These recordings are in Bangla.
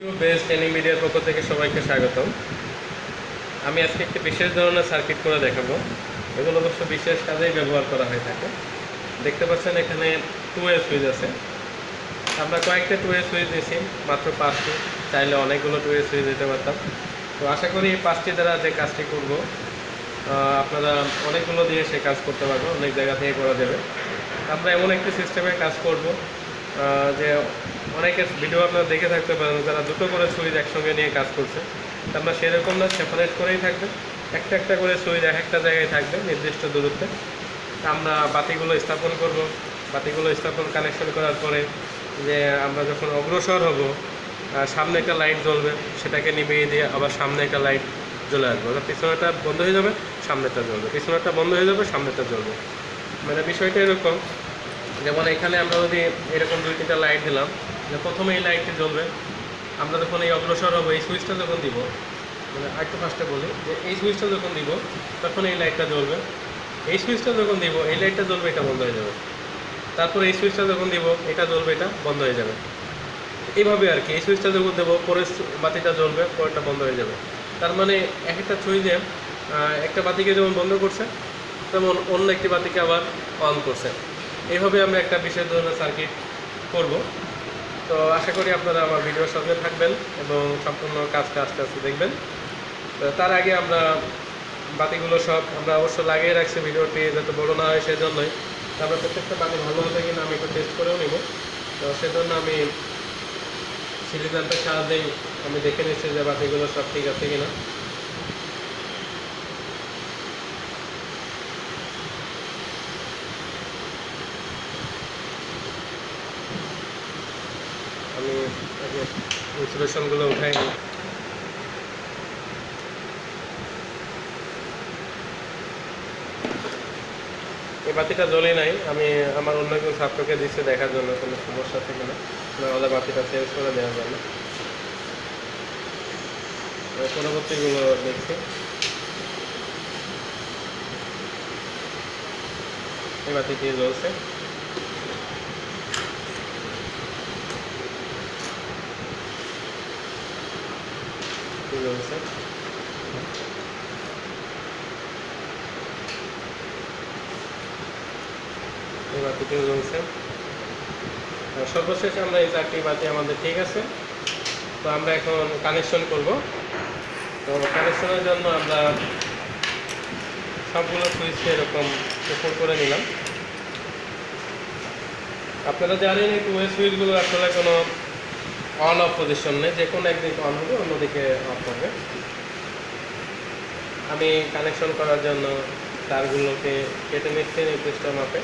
বেস্ট ট্রেনিং মিডিয়ার পক্ষ থেকে সবাইকে স্বাগতম। আমি আজকে একটি বিশেষ ধরনের সার্কিট করে দেখাবো। এগুলো অবশ্য বিশেষ কাজেই ব্যবহার করা হয়ে থাকে। দেখতে পাচ্ছেন এখানে 2 ওয়ে সুইচ আছে। আমরা কয়েকটা 2 ওয়ে সুইচ দিয়েছি, মাত্র 5টি। চাইলে অনেকগুলো 2 ওয়ে সুইচ দিতে পারতাম। তো আশা করি এই 5টি দ্বারা যে কাজটি করব আপনারা অনেকগুলো দিয়ে সে কাজ করতে পারবো, অনেক জায়গা থেকে করা যাবে। আমরা এমন একটি সিস্টেমে কাজ করব যে অনেকের ভিডিও আপনারা দেখে থাকতে পারেন যারা দুটো করে সুইচ একসঙ্গে নিয়ে কাজ করছে। আমরা সেরকম না, সেপারেট করেই থাকবে। একটা একটা করে সুইচ এক একটা জায়গায় থাকবে নির্দিষ্ট দূরত্বে। আমরা বাতিগুলো স্থাপন করব। বাতিগুলো স্থাপন কানেকশন করার পরে যে আমরা যখন অগ্রসর হব, সামনে একটা লাইট জ্বলবে, সেটাকে নিভিয়ে দিয়ে আবার সামনে একটা লাইট জ্বলে আসবে। অর্থাৎ পিছনেরটা বন্ধ হয়ে যাবে, সামনেটা জ্বলবে, পিছনেরটা বন্ধ হয়ে যাবে, সামনেটা জ্বলবে। মানে বিষয়টা এরকম, যেমন এখানে আমরা যদি এরকম 2-3টা লাইট দিলাম, যে প্রথমে এই লাইটটি জ্বলবে। আমরা যখন এই অগ্রসর হবো, এই সুইচটা যখন দিব, মানে আরেকটু ফার্স্টে বলি যে এই সুইচটা যখন দিব তখন এই লাইটটা জ্বলবে। এই সুইচটা যখন দিব এই লাইটটা জ্বলবে, এটা বন্ধ হয়ে যাবে। তারপর এই সুইচটা যখন দিব এটা জ্বলবে, এটা বন্ধ হয়ে যাবে। এইভাবে আর কি, এই সুইচটা যখন দেবো পরের বাতিটা জ্বলবে, পরেরটা বন্ধ হয়ে যাবে। তার মানে এক একটা সুইচে একটা বাতিকে যেমন বন্ধ করছে, তেমন অন্য একটি বাতিকে আবার অন করছে। এইভাবে আমরা একটা বিশেষ ধরনের সার্কিট করব। তো আশা করি আপনারা আমার ভিডিওর সঙ্গে থাকবেন এবং সম্পূর্ণ কাজটা আস্তে আস্তে দেখবেন। তো তার আগে আমরা বাতিগুলো সব আমরা অবশ্য লাগিয়ে রাখছি, ভিডিওটি যাতে বড় না হয় সেজন্যই। তো আমরা প্রত্যেকটা বাতি ভালো হবে কিনা আমি একটু টেস্ট করেও নিব। তো সেজন্য আমি সিলিন্ডারটার সাহায্যেই আমি দেখে নিচ্ছি যে বাতিগুলো সব ঠিক আছে কিনা। আমি ইনসুলেশনগুলো উঠাই নিই। এই বাতিটা জ্বলে নাই, আমি আমার অন্য একজন ছাত্রকে দিচ্ছি দেখার জন্য কোনো সমস্যা থেকে না, নাহলে বাতিটা চেঞ্জ করে দেওয়া যাবে। পরবর্তীগুলো দেখছি। এই বাতিটি জ্বলছে। জ্বলছে। এই বাতিটিও জ্বলছে। সর্বশেষ আমরা এই 4টি বাতি আমাদের ঠিক আছে। তো আমরা এখন কানেকশন করব। তো কানেকশনের জন্য আমরা সবগুলো সুইচকে এরকম উপর করে নিলাম। আপনারা জানেন এই 2 ওয়ে সুইচগুলো আসলে কোনো অন অফ পজিশন নেই, যে কোনো একদিকে অন হবে, অন্যদিকে অফ হবে। আমি কানেকশন করার জন্য তারগুলোকে কেটে নিচ্ছি নির্দিষ্ট মাপে।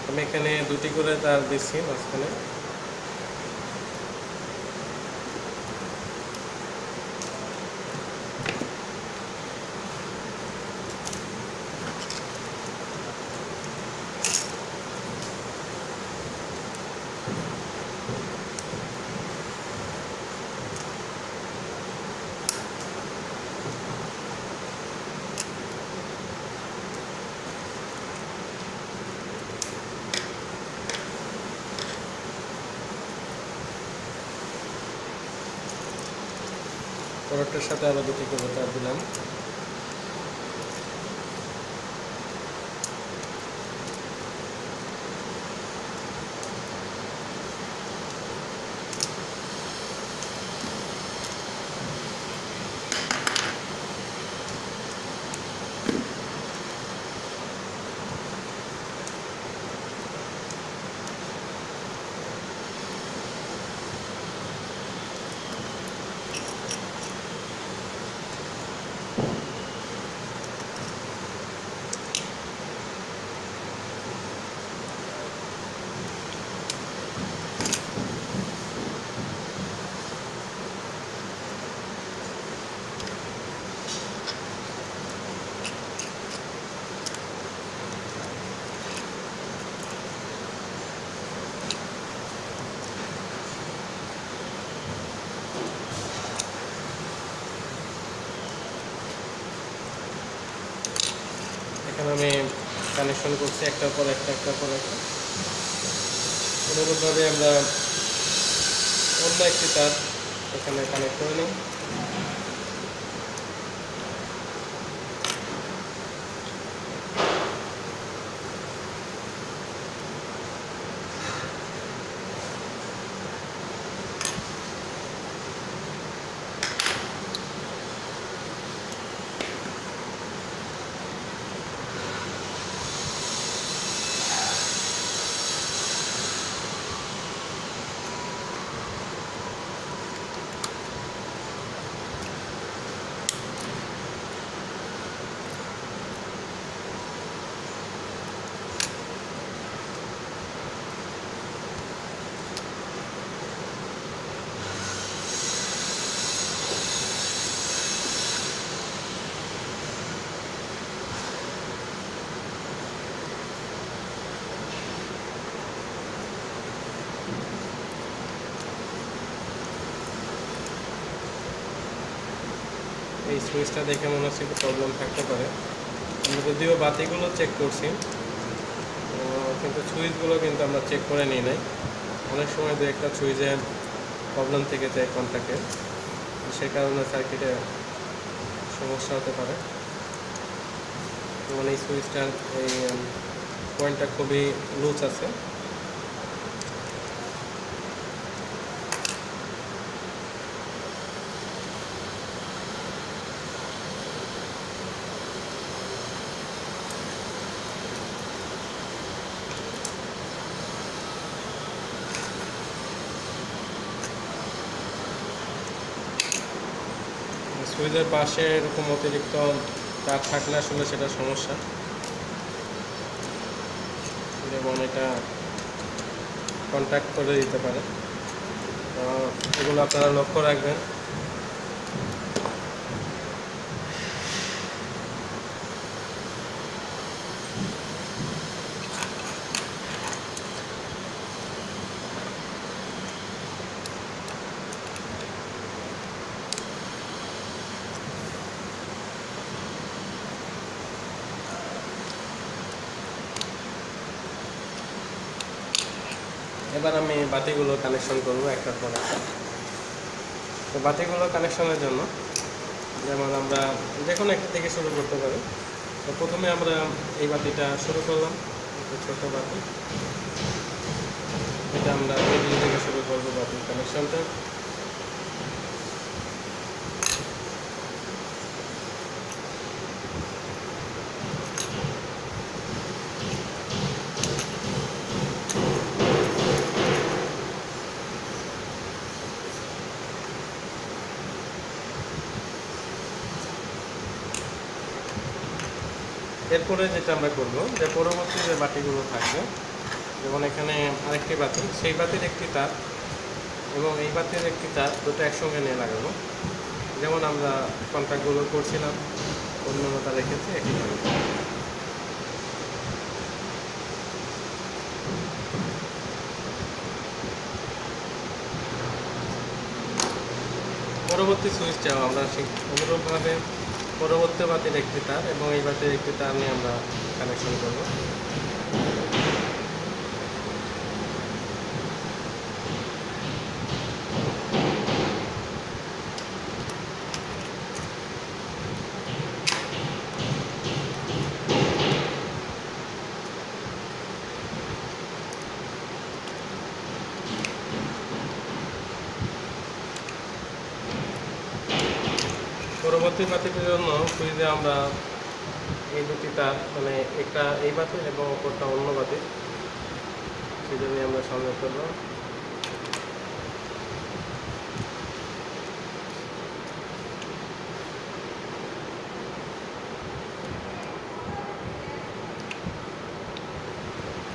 আমি এখানে 2টি করে তার দিচ্ছি মাঝখানে। পরেরটার সাথে আরও 2টি করে তার দিলাম। আমি কানেকশন করছি একটার পর একটা। অনুরূপভাবে আমরা অন্য একটি তার এখানে কানেক্ট করে নিই। এই সুইচটা দেখে মনে হচ্ছে একটু প্রবলেম থাকতে পারে। আমরা যদিও বাতিগুলো চেক করছি, কিন্তু সুইচগুলো কিন্তু আমরা চেক করে নিই নাই। অনেক সময় দু একটা সুইচে প্রবলেম থেকে যায় কন্ট্যাক্টে, সে কারণে সার্কিটে সমস্যা হতে পারে। মানে এই সুইচটার এই পয়েন্টটা খুবই লুজ আছে। সুইচের পাশে এরকম অতিরিক্ত তার থাকলে আসলে সেটা সমস্যা, যেমন এটা কন্ট্যাক্ট করে দিতে পারে। এগুলো আপনারা লক্ষ্য রাখবেন। এবার আমি বাতিগুলো কানেকশন করব একটার পর একটা। তো বাতিগুলো কানেকশনের জন্য যেমন আমরা যে কোনো একটা থেকে শুরু করতে পারি। তো প্রথমে আমরা এই বাতিটা শুরু করলাম, একটা ছোটো বাতি। এটা আমরা মিডিল থেকে শুরু করবো বাতির কানেকশনটা। এরপরে যেটা আমরা করব, যে পরবর্তী যে বাতিগুলো থাকবে, যেমন এখানে আরেকটি বাতি, সেই বাতির একটি তার এবং এই বাতির একটি তার দুটো একসঙ্গে নিয়ে লাগাবো। যেমন আমরা কন্ট্যাক্টগুলো করছিলাম, অন্যতা রেখেছি একইভাবে। পরবর্তী সুইচটাও আমরা অনুরূপভাবে পরবর্তী বাতির একটি তার এবং এই বাতির একটি তার নিয়ে আমরা কানেকশন করব। পরবর্তী বাতিটির জন্য সুইচে আমরা এই দুটি তার, মানে একটা এই বাতি এবং অপরটা অন্য বাতি, সেটা নিয়ে আমরা সংযোগ করব।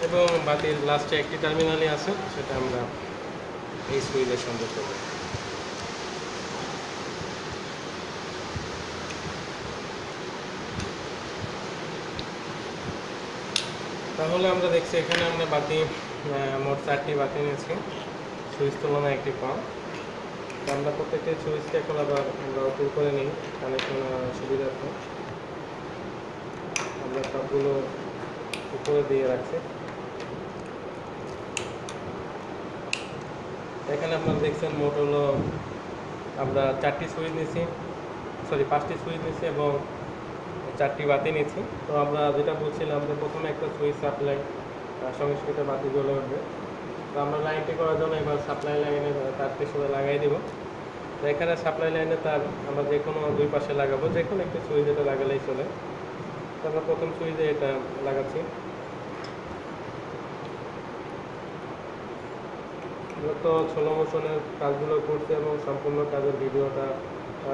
এবং বাতির লাস্টে একটি টার্মিনালই আছে, সেটা আমরা এই সুইচে সংযোগ করব। তাহলে আমরা দেখছি এখানে আমরা বাতি মোট 4টি বাতি নিয়েছি, সুইচ তুলনায় একটি কম। তো আমরা প্রত্যেকটি সুইচকে এখন আবার আমরা অপর করে নিই কানেকশন সুবিধার্থে। আমরা সবগুলো উপরে দিয়ে রাখছি। এখানে আপনারা দেখছেন মোট হলো আমরা 4টি সুইচ নিয়েছি, সরি 5টি সুইচ নিয়েছি এবং 4টি বাতি নিয়েছি। তো আমরা যেটা বলছিলাম যে প্রথমে একটা সুইচ সাপ্লাই সঙ্গে সঙ্গে বাতি জ্বলে উঠবে। তো আমরা লাইনটি করার জন্য এবার সাপ্লাই লাইনে তারটি সাথে লাগাই দিব। তো এখানে সাপ্লাই লাইনে তার আমরা যে কোনো দুই পাশে লাগাবো, যে কোনো একটা সুইচ এটা লাগালেই চলে। তো আমরা প্রথম সুইচে এটা লাগাচ্ছি। মূলত স্লো মোশনের কাজগুলো করছে এবং সম্পূর্ণ কাজের ভিডিওটা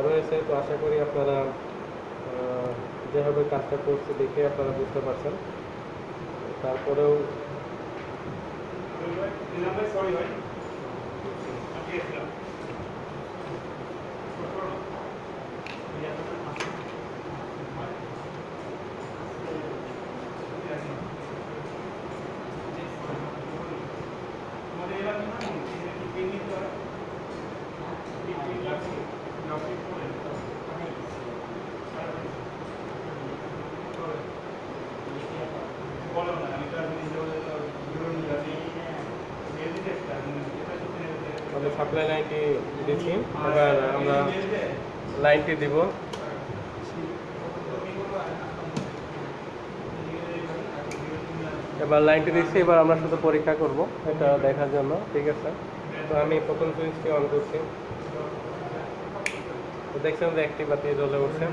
রয়েছে। তো আশা করি আপনারা যেভাবে কাজটা করছে দেখে আপনারা বুঝতে পারছেন। তারপরেও সাপ্লাই লাইনটি দিচ্ছি, এবার আমরা লাইনটি দিব। এবার লাইনটি দিচ্ছি, এবার আমরা শুধু পরীক্ষা করব এটা দেখার জন্য, ঠিক আছে। তো আমি প্রথম সুইচটি অন করছি। তো দেখছেন যে একটি বাতি জ্বলে উঠছে।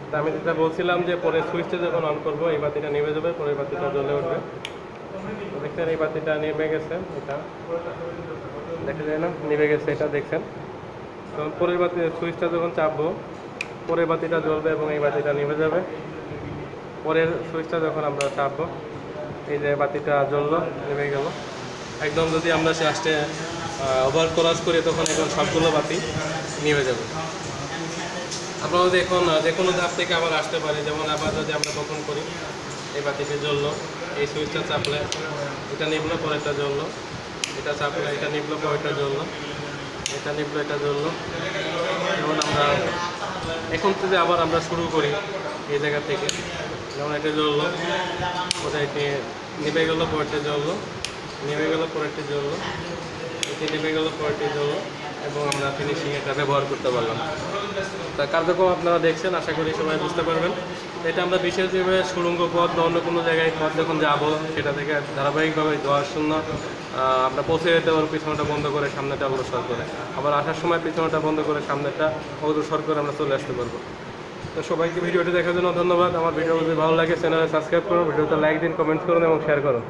তো আমি যেটা বলছিলাম যে পরে সুইচটা যখন অন করব এই বাতিটা নেমে যাবে, পরে বাতিটা জ্বলে উঠবে। তো দেখছেন এই বাতিটা নেমে গেছে, এটা দেখা যায় না, নেমে গেছে, এটা দেখছেন। তো পরের বাতি সুইচটা যখন চাপবো পরের বাতিটা জ্বলবে এবং এই বাতিটা নেমে যাবে। পরের সুইচটা যখন আমরা চাপবো এই যে বাতিটা জ্বললো, নেমে গেল একদম। যদি আমরা লাস্টে ওভার ক্রস করি তখন এখন সবগুলো বাতি নেমে যাবে। আমরা যদি এখন যে কোনো ধাপ থেকে আবার আসতে পারি, যেমন আবার যদি আমরা কখন করি এই বাতিটি জ্বললো, এই সুইচটা চাপলে এটা নিবলো, পরেরটা জ্বললো, এটা চাপলে এটা নিবলো, পরেরটা জ্বললো, এটা নিবলো, এটা জ্বললো। যেমন আমরা এখন যদি আবার আমরা শুরু করি এই জায়গা থেকে, যেমন এটা জ্বললো, ওটা এটি নিভে গেলো, পরেরটা জ্বললো, নেমে গেলো, পরেরটি জ্বললো, এটি নেমে গেলো, পরেরটি জ্বললো এবং আমরা ফিনিশিং এটা ব্যবহার করতে পারলাম। তা কার্যক্রম আপনারা দেখছেন, আশা করি সবাই বুঝতে পারবেন। এটা আমরা বিশেষভাবে সুড়ঙ্গ পথ বা অন্য কোনো জায়গায় পথ যখন যাবো সেটা থেকে ধারাবাহিকভাবে ধোয়ার জন্য আমরা পৌঁছে যেতে পারবো পিছনটা বন্ধ করে সামনেটা অগ্রসর করে, আবার আসার সময় পিছনটা বন্ধ করে সামনেটা অগ্রসর করে আমরা চলে আসতে পারবো। তো সবাইকে ভিডিওটি দেখার জন্য ধন্যবাদ। আমার ভিডিও যদি ভালো লাগে চ্যানেলে সাবস্ক্রাইব করুন, ভিডিওতে লাইক দিন, কমেন্টস করুন এবং শেয়ার করুন।